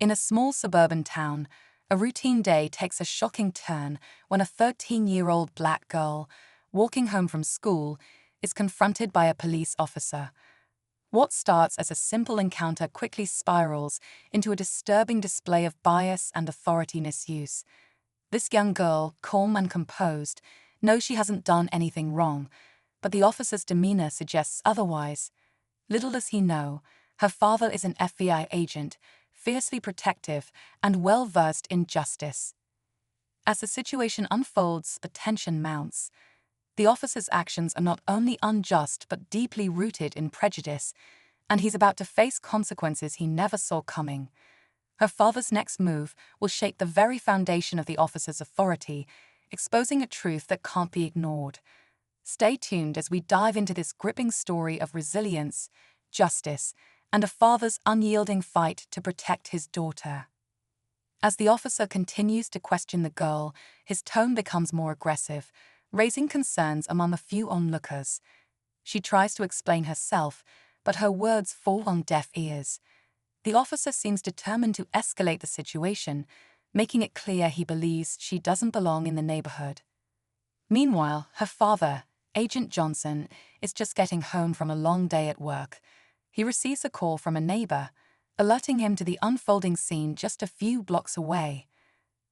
In a small suburban town, a routine day takes a shocking turn when a 13-year-old black girl, walking home from school, is confronted by a police officer. What starts as a simple encounter quickly spirals into a disturbing display of bias and authority misuse. This young girl, calm and composed, knows she hasn't done anything wrong, but the officer's demeanor suggests otherwise. Little does he know, her father is an FBI agent, fiercely protective and well-versed in justice. As the situation unfolds, the tension mounts. The officer's actions are not only unjust but deeply rooted in prejudice, and he's about to face consequences he never saw coming. Her father's next move will shake the very foundation of the officer's authority, exposing a truth that can't be ignored. Stay tuned as we dive into this gripping story of resilience, justice, and a father's unyielding fight to protect his daughter. As the officer continues to question the girl, his tone becomes more aggressive, raising concerns among a few onlookers. She tries to explain herself, but her words fall on deaf ears. The officer seems determined to escalate the situation, making it clear he believes she doesn't belong in the neighborhood. Meanwhile, her father, Agent Johnson, is just getting home from a long day at work. He receives a call from a neighbor, alerting him to the unfolding scene just a few blocks away.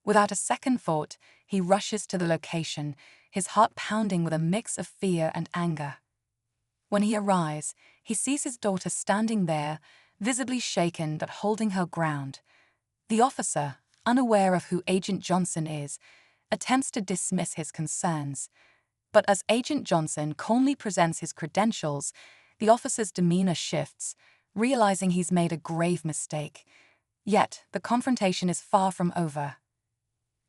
Without a second thought, he rushes to the location, his heart pounding with a mix of fear and anger. When he arrives, he sees his daughter standing there, visibly shaken but holding her ground. The officer, unaware of who Agent Johnson is, attempts to dismiss his concerns. But as Agent Johnson calmly presents his credentials, the officer's demeanor shifts, realizing he's made a grave mistake. Yet, the confrontation is far from over.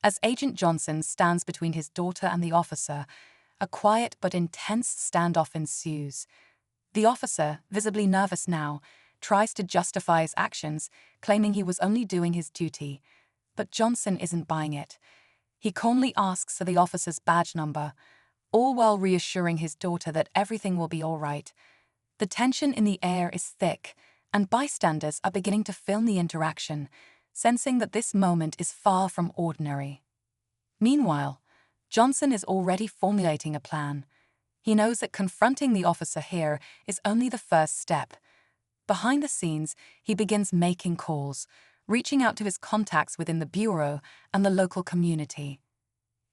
As Agent Johnson stands between his daughter and the officer, a quiet but intense standoff ensues. The officer, visibly nervous now, tries to justify his actions, claiming he was only doing his duty. But Johnson isn't buying it. He calmly asks for the officer's badge number, all while reassuring his daughter that everything will be all right. The tension in the air is thick, and bystanders are beginning to film the interaction, sensing that this moment is far from ordinary. Meanwhile, Johnson is already formulating a plan. He knows that confronting the officer here is only the first step. Behind the scenes, he begins making calls, reaching out to his contacts within the bureau and the local community.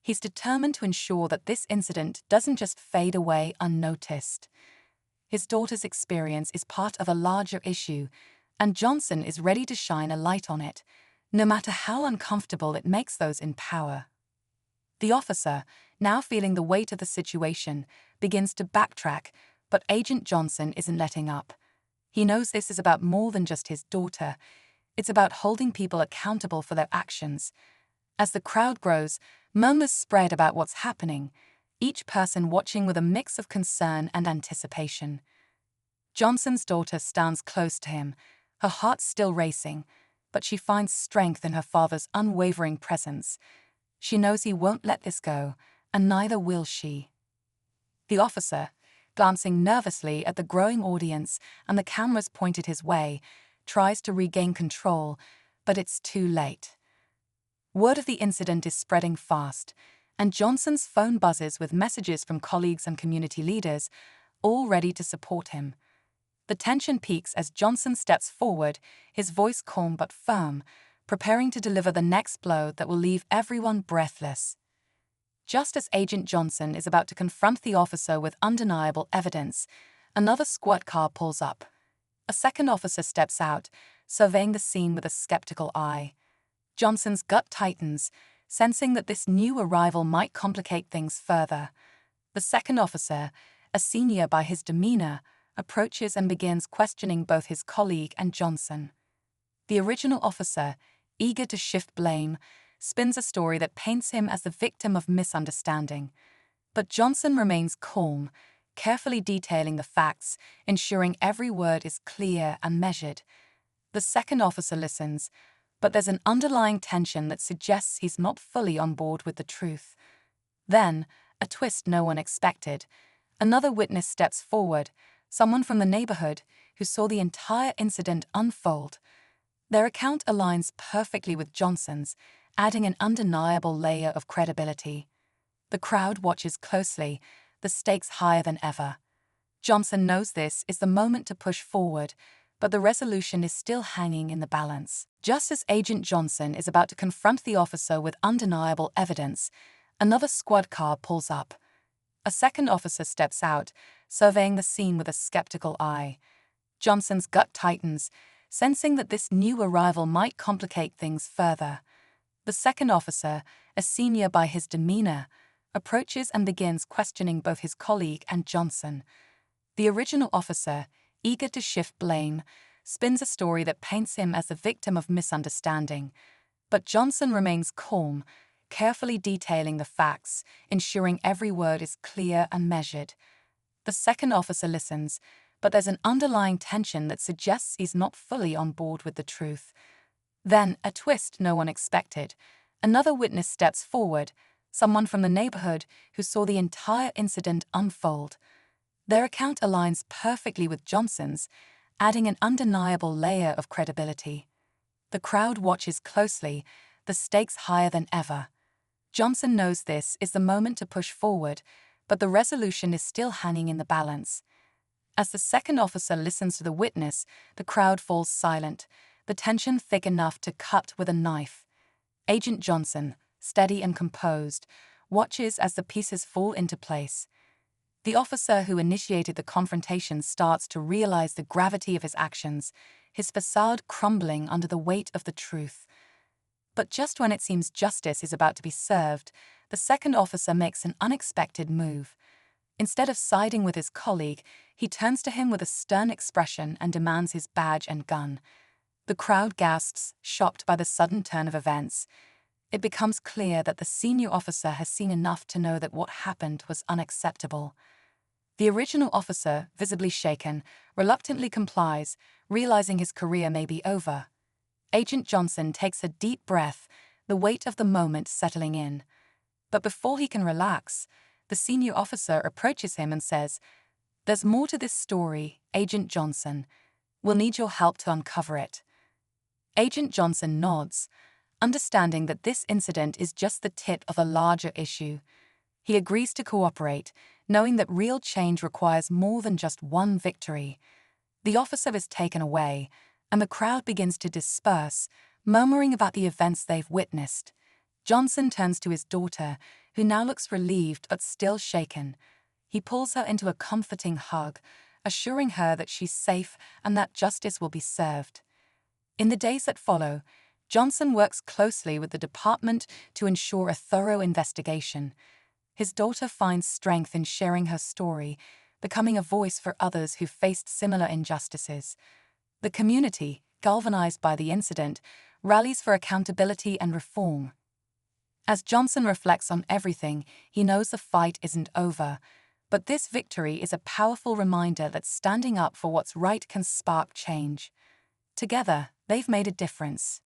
He's determined to ensure that this incident doesn't just fade away unnoticed. His daughter's experience is part of a larger issue, and Johnson is ready to shine a light on it, no matter how uncomfortable it makes those in power. The officer, now feeling the weight of the situation, begins to backtrack, but Agent Johnson isn't letting up. He knows this is about more than just his daughter. It's about holding people accountable for their actions. As the crowd grows, murmurs spread about what's happening, each person watching with a mix of concern and anticipation. Johnson's daughter stands close to him, her heart still racing, but she finds strength in her father's unwavering presence. She knows he won't let this go, and neither will she. The officer, glancing nervously at the growing audience and the cameras pointed his way, tries to regain control, but it's too late. Word of the incident is spreading fast, and Johnson's phone buzzes with messages from colleagues and community leaders, all ready to support him. The tension peaks as Johnson steps forward, his voice calm but firm, preparing to deliver the next blow that will leave everyone breathless. Just as Agent Johnson is about to confront the officer with undeniable evidence, another squad car pulls up. A second officer steps out, surveying the scene with a skeptical eye. Johnson's gut tightens, sensing that this new arrival might complicate things further. The second officer, a senior by his demeanor, approaches and begins questioning both his colleague and Johnson. The original officer, eager to shift blame, spins a story that paints him as the victim of misunderstanding. But Johnson remains calm, carefully detailing the facts, ensuring every word is clear and measured. The second officer listens, but there's an underlying tension that suggests he's not fully on board with the truth. Then, a twist no one expected. Another witness steps forward, someone from the neighborhood who saw the entire incident unfold. Their account aligns perfectly with Johnson's, adding an undeniable layer of credibility. The crowd watches closely, the stakes higher than ever. Johnson knows this is the moment to push forward, but the resolution is still hanging in the balance. Just as Agent Johnson is about to confront the officer with undeniable evidence, another squad car pulls up. A second officer steps out, surveying the scene with a skeptical eye. Johnson's gut tightens, sensing that this new arrival might complicate things further. The second officer, a senior by his demeanor, approaches and begins questioning both his colleague and Johnson. The original officer, eager to shift blame, spins a story that paints him as the victim of misunderstanding. But Johnson remains calm, carefully detailing the facts, ensuring every word is clear and measured. The second officer listens, but there's an underlying tension that suggests he's not fully on board with the truth. Then, a twist no one expected. Another witness steps forward, someone from the neighborhood who saw the entire incident unfold. Their account aligns perfectly with Johnson's, adding an undeniable layer of credibility. The crowd watches closely, the stakes higher than ever. Johnson knows this is the moment to push forward, but the resolution is still hanging in the balance. As the second officer listens to the witness, the crowd falls silent, the tension thick enough to cut with a knife. Agent Johnson, steady and composed, watches as the pieces fall into place. The officer who initiated the confrontation starts to realize the gravity of his actions, his facade crumbling under the weight of the truth. But just when it seems justice is about to be served, the second officer makes an unexpected move. Instead of siding with his colleague, he turns to him with a stern expression and demands his badge and gun. The crowd gasps, shocked by the sudden turn of events. It becomes clear that the senior officer has seen enough to know that what happened was unacceptable. The original officer, visibly shaken, reluctantly complies, realizing his career may be over. Agent Johnson takes a deep breath, the weight of the moment settling in. But before he can relax, the senior officer approaches him and says, "There's more to this story, Agent Johnson. We'll need your help to uncover it." Agent Johnson nods, understanding that this incident is just the tip of a larger issue. He agrees to cooperate, knowing that real change requires more than just one victory. The officer is taken away, and the crowd begins to disperse, murmuring about the events they've witnessed. Johnson turns to his daughter, who now looks relieved but still shaken. He pulls her into a comforting hug, assuring her that she's safe and that justice will be served. In the days that follow, Johnson works closely with the department to ensure a thorough investigation. His daughter finds strength in sharing her story, becoming a voice for others who faced similar injustices. The community, galvanized by the incident, rallies for accountability and reform. As Johnson reflects on everything, he knows the fight isn't over. But this victory is a powerful reminder that standing up for what's right can spark change. Together, they've made a difference.